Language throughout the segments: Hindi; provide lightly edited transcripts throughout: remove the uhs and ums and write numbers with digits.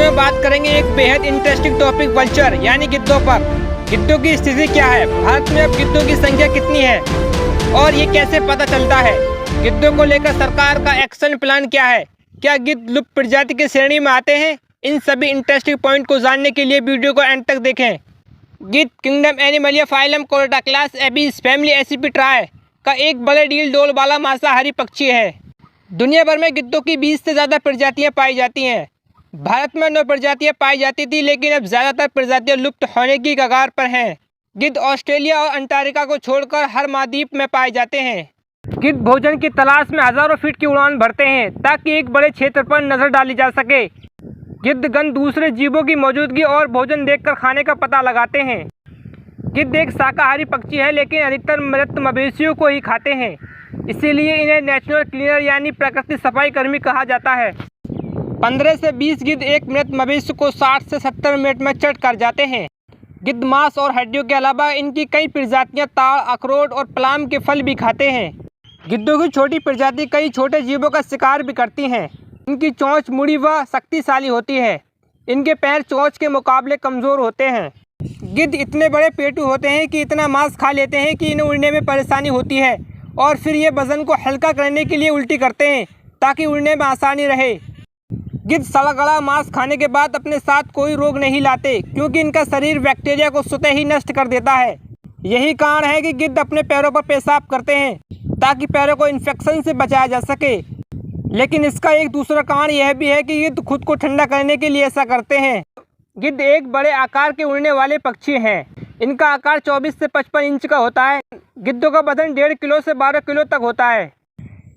में बात करेंगे एक बेहद इंटरेस्टिंग टॉपिक वल्चर यानी गिद्धों पर। गिद्धों की स्थिति क्या है, भारत में अब गिद्धों की संख्या कितनी है और ये कैसे पता चलता है। गिद्धों को लेकर सरकार का एक्शन प्लान क्या है, क्या गिद्ध लुप्त प्रजाति की श्रेणी में आते हैं। इन सभी इंटरेस्टिंग पॉइंट को जानने के लिए वीडियो को एंड तक देखें। गिद्ध kingdom Animalia phylum Korda class Abies family ACP try का एक बड़े डील डोल वाला मांसाहारी पक्षी है। दुनिया भर में गिद्धों की 20 से ज़्यादा प्रजातियां पाई जाती हैं। भारत में 9 प्रजातियां पाई जाती थी, लेकिन अब ज़्यादातर प्रजातियां लुप्त होने की कगार पर हैं। गिद्ध ऑस्ट्रेलिया और अंटार्कटिका को छोड़कर हर महाद्वीप में पाए जाते हैं। गिद्ध भोजन की तलाश में हज़ारों फीट की उड़ान भरते हैं ताकि एक बड़े क्षेत्र पर नजर डाली जा सके। गिद्ध गंध दूसरे जीवों की मौजूदगी और भोजन देखकर खाने का पता लगाते हैं। गिद्ध एक शाकाहारी पक्षी है, लेकिन अधिकतर मृत मवेशियों को ही खाते हैं, इसीलिए इन्हें नेचुरल क्लीनर यानी प्राकृतिक सफाई कर्मी कहा जाता है। 15 से 20 गिद्ध एक मृत मवेशी को 60 से 70 मिनट में चट कर जाते हैं। गिद्ध मांस और हड्डियों के अलावा इनकी कई प्रजातियां ताड़, अखरोट और प्लाम के फल भी खाते हैं। गिद्धों की छोटी प्रजाति कई छोटे जीवों का शिकार भी करती हैं। इनकी चोंच मुड़ी व शक्तिशाली होती है। इनके पैर चोंच के मुकाबले कमज़ोर होते हैं। गिद्ध इतने बड़े पेटू होते हैं कि इतना मांस खा लेते हैं कि इन्हें उड़ने में परेशानी होती है और फिर ये वजन को हल्का करने के लिए उल्टी करते हैं ताकि उड़ने में आसानी रहे। गिद्ध सड़ा गला मांस खाने के बाद अपने साथ कोई रोग नहीं लाते, क्योंकि इनका शरीर बैक्टीरिया को स्वतः ही नष्ट कर देता है। यही कारण है कि गिद्ध अपने पैरों पर पेशाब करते हैं ताकि पैरों को इन्फेक्शन से बचाया जा सके। लेकिन इसका एक दूसरा कारण यह भी है कि गिद्ध खुद को ठंडा करने के लिए ऐसा करते हैं। गिद्ध एक बड़े आकार के उड़ने वाले पक्षी हैं। इनका आकार 24 से 55 इंच का होता है। गिद्धों का वजन 1.5 किलो से 12 किलो तक होता है।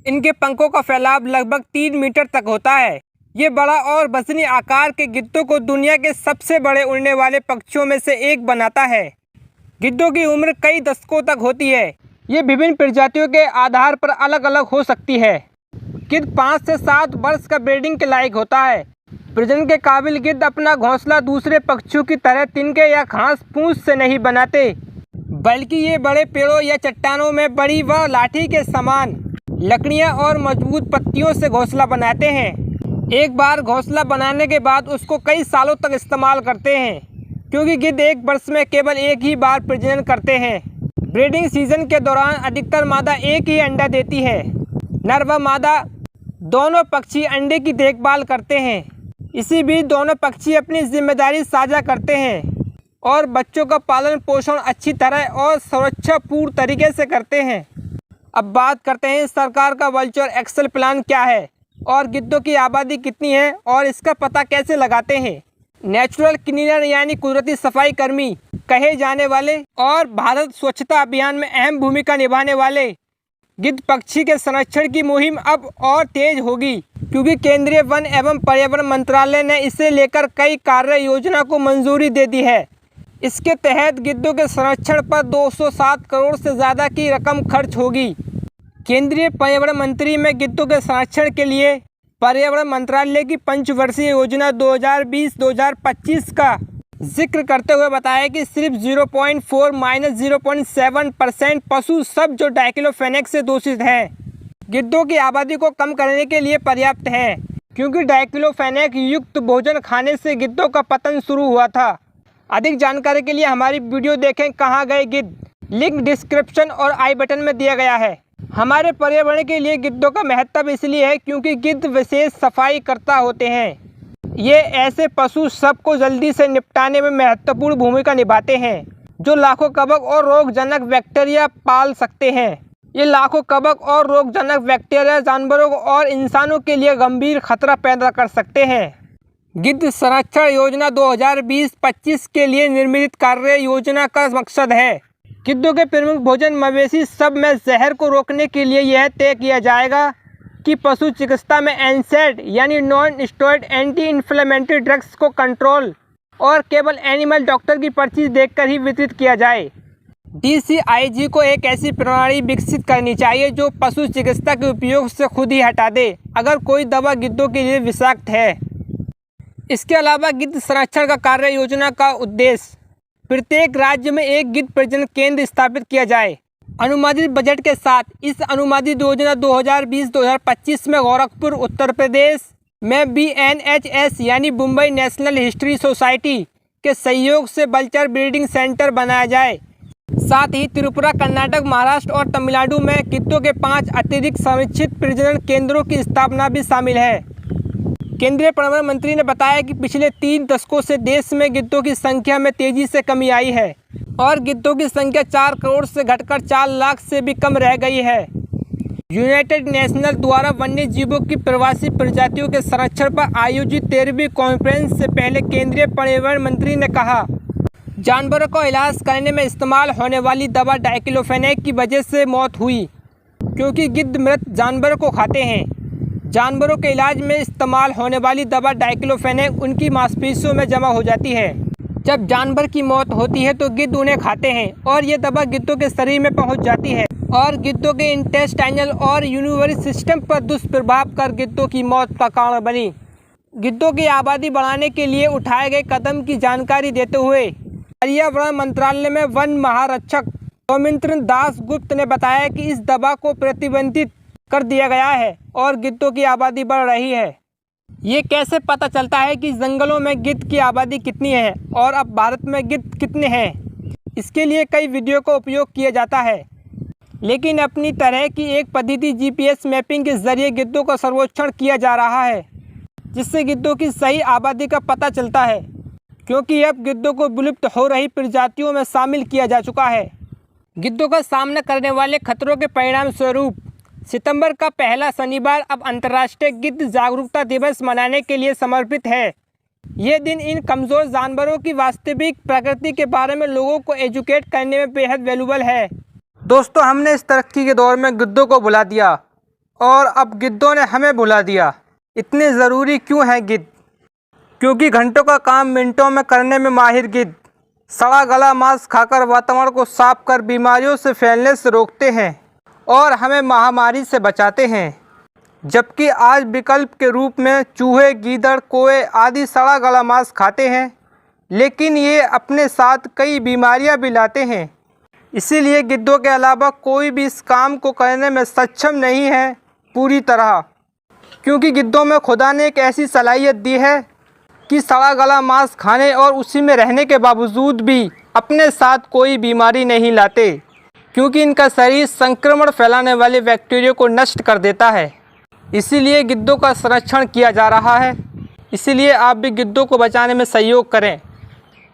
इनके पंखों का फैलाव लगभग 3 मीटर तक होता है। ये बड़ा और वजनी आकार के गिद्धों को दुनिया के सबसे बड़े उड़ने वाले पक्षियों में से एक बनाता है। गिद्धों की उम्र कई दशकों तक होती है। ये विभिन्न प्रजातियों के आधार पर अलग अलग हो सकती है। गिद्ध 5 से 7 वर्ष का ब्रीडिंग के लायक होता है। प्रजनन के काबिल गिद्ध अपना घोंसला दूसरे पक्षियों की तरह तिनके या घास फूस से नहीं बनाते, बल्कि ये बड़े पेड़ों या चट्टानों में बड़ी व लाठी के समान लकड़ियां और मजबूत पत्तियों से घोंसला बनाते हैं। एक बार घोंसला बनाने के बाद उसको कई सालों तक इस्तेमाल करते हैं, क्योंकि गिद्ध एक वर्ष में केवल एक ही बार प्रजनन करते हैं। ब्रीडिंग सीजन के दौरान अधिकतर मादा एक ही अंडा देती है। नर व मादा दोनों पक्षी अंडे की देखभाल करते हैं। इसी बीच दोनों पक्षी अपनी जिम्मेदारी साझा करते हैं और बच्चों का पालन पोषण अच्छी तरह और सुरक्षापूर्ण तरीके से करते हैं। अब बात करते हैं सरकार का वल्चर एक्शन प्लान क्या है और गिद्धों की आबादी कितनी है और इसका पता कैसे लगाते हैं। नेचुरल क्लीनर यानी कुदरती सफाई कर्मी कहे जाने वाले और भारत स्वच्छता अभियान में अहम भूमिका निभाने वाले गिद्ध पक्षी के संरक्षण की मुहिम अब और तेज होगी, क्योंकि केंद्रीय वन एवं पर्यावरण मंत्रालय ने इसे लेकर कई कार्य योजना को मंजूरी दे दी है। इसके तहत गिद्धों के संरक्षण पर 207 करोड़ से ज़्यादा की रकम खर्च होगी। केंद्रीय पर्यावरण मंत्री में गिद्धों के संरक्षण के लिए पर्यावरण मंत्रालय की पंचवर्षीय योजना 2020-2025 का जिक्र करते हुए बताया कि सिर्फ 0.4-0.7% पशु सब जो डाइक्लोफेनेक से दूषित हैं, गिद्धों की आबादी को कम करने के लिए पर्याप्त है, क्योंकि डाइक्लोफेनेक युक्त भोजन खाने से गिद्धों का पतन शुरू हुआ था। अधिक जानकारी के लिए हमारी वीडियो देखें कहाँ गए गिद्ध, लिंक डिस्क्रिप्शन और आई बटन में दिया गया है। हमारे पर्यावरण के लिए गिद्धों का महत्व इसलिए है क्योंकि गिद्ध विशेष सफाई कर्ता होते हैं। ये ऐसे पशु सबको जल्दी से निपटाने में महत्वपूर्ण भूमिका निभाते हैं, जो लाखों कवक और रोगजनक बैक्टीरिया पाल सकते हैं। ये लाखों कवक और रोगजनक बैक्टीरिया जानवरों और इंसानों के लिए गंभीर खतरा पैदा कर सकते हैं। गिद्ध संरक्षण योजना 2020-25 के लिए निर्मित कार्य योजना का मकसद है गिद्धों के प्रमुख भोजन मवेशी सब में जहर को रोकने के लिए यह तय किया जाएगा कि पशु चिकित्सा में एनसेड यानी non steroid anti inflammatory drugs को कंट्रोल और केवल एनिमल डॉक्टर की पर्ची देखकर ही वितरित किया जाए। DCIG को एक ऐसी प्रणाली विकसित करनी चाहिए जो पशु चिकित्सा के उपयोग से खुद ही हटा दे अगर कोई दवा गिद्धों के लिए विषाक्त है। इसके अलावा गिद्ध संरक्षण का कार्य योजना का उद्देश्य प्रत्येक राज्य में एक गिद्ध प्रजनन केंद्र स्थापित किया जाए। अनुमानित बजट के साथ इस अनुमानित योजना 2020-2025 में गोरखपुर, उत्तर प्रदेश, में BNHS यानी मुंबई नेशनल हिस्ट्री सोसाइटी के सहयोग से वल्चर ब्रीडिंग सेंटर बनाया जाए। साथ ही त्रिपुरा, कर्नाटक, महाराष्ट्र और तमिलनाडु में गिद्धों के 5 अतिरिक्त संरक्षित प्रजनन केंद्रों की स्थापना भी शामिल है। केंद्रीय पर्यावरण मंत्री ने बताया कि पिछले 3 दशकों से देश में गिद्धों की संख्या में तेजी से कमी आई है और गिद्धों की संख्या 4 करोड़ से घटकर 4 लाख से भी कम रह गई है। यूनाइटेड नेशनल द्वारा वन्य जीवों की प्रवासी प्रजातियों के संरक्षण पर आयोजित 13वीं कॉन्फ्रेंस से पहले केंद्रीय पर्यावरण मंत्री ने कहा, जानवरों को इलाज करने में इस्तेमाल होने वाली दवा डाइक्लोफेनेक की वजह से मौत हुई क्योंकि गिद्ध मृत जानवरों को खाते हैं। जानवरों के इलाज में इस्तेमाल होने वाली दवा डाइक्लोफेनेक उनकी मांसपेशियों में जमा हो जाती है। जब जानवर की मौत होती है तो गिद्ध उन्हें खाते हैं और ये दवा गिद्धों के शरीर में पहुंच जाती है और गिद्धों के इंटेस्टाइनल और यूरिनरी सिस्टम पर दुष्प्रभाव कर गिद्धों की मौत का कारण बनी। गिद्धों की आबादी बढ़ाने के लिए उठाए गए कदम की जानकारी देते हुए पर्यावरण मंत्रालय में वन महारक्षक सौमित्र दास गुप्त ने बताया कि इस दवा को प्रतिबंधित कर दिया गया है और गिद्धों की आबादी बढ़ रही है। ये कैसे पता चलता है कि जंगलों में गिद्ध की आबादी कितनी है और अब भारत में गिद्ध कितने हैं? इसके लिए कई वीडियो का उपयोग किया जाता है, लेकिन अपनी तरह की एक पद्धति GPS मैपिंग के जरिए गिद्धों का सर्वेक्षण किया जा रहा है, जिससे गिद्धों की सही आबादी का पता चलता है, क्योंकि अब गिद्धों को विलुप्त हो रही प्रजातियों में शामिल किया जा चुका है। गिद्धों का सामना करने वाले खतरों के परिणाम स्वरूप सितंबर का पहला शनिवार अब अंतर्राष्ट्रीय गिद्ध जागरूकता दिवस मनाने के लिए समर्पित है। ये दिन इन कमज़ोर जानवरों की वास्तविक प्रकृति के बारे में लोगों को एजुकेट करने में बेहद वैल्यूबल है। दोस्तों, हमने इस तरक्की के दौर में गिद्धों को भुला दिया और अब गिद्धों ने हमें भुला दिया। इतने ज़रूरी क्यों है गिद्ध? क्योंकि घंटों का काम मिनटों में करने में माहिर गिद्ध सड़ा गला मांस खाकर वातावरण को साफ कर बीमारियों से फैलने से रोकते हैं और हमें महामारी से बचाते हैं। जबकि आज विकल्प के रूप में चूहे, गीदड़, कोए आदि सड़ा गला मांस खाते हैं, लेकिन ये अपने साथ कई बीमारियां भी लाते हैं। इसीलिए गिद्धों के अलावा कोई भी इस काम को करने में सक्षम नहीं है पूरी तरह, क्योंकि गिद्धों में खुदा ने एक ऐसी सलाहियत दी है कि सड़ा गला मांस खाने और उसी में रहने के बावजूद भी अपने साथ कोई बीमारी नहीं लाते, क्योंकि इनका शरीर संक्रमण फैलाने वाले बैक्टीरिया को नष्ट कर देता है। इसीलिए गिद्धों का संरक्षण किया जा रहा है। इसीलिए आप भी गिद्धों को बचाने में सहयोग करें।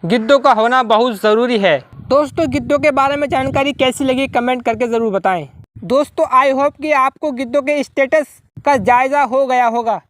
गिद्धों का होना बहुत ज़रूरी है। दोस्तों, गिद्धों के बारे में जानकारी कैसी लगी कमेंट करके ज़रूर बताएं। दोस्तों, आई होप कि आपको गिद्धों के स्टेटस का जायज़ा हो गया होगा।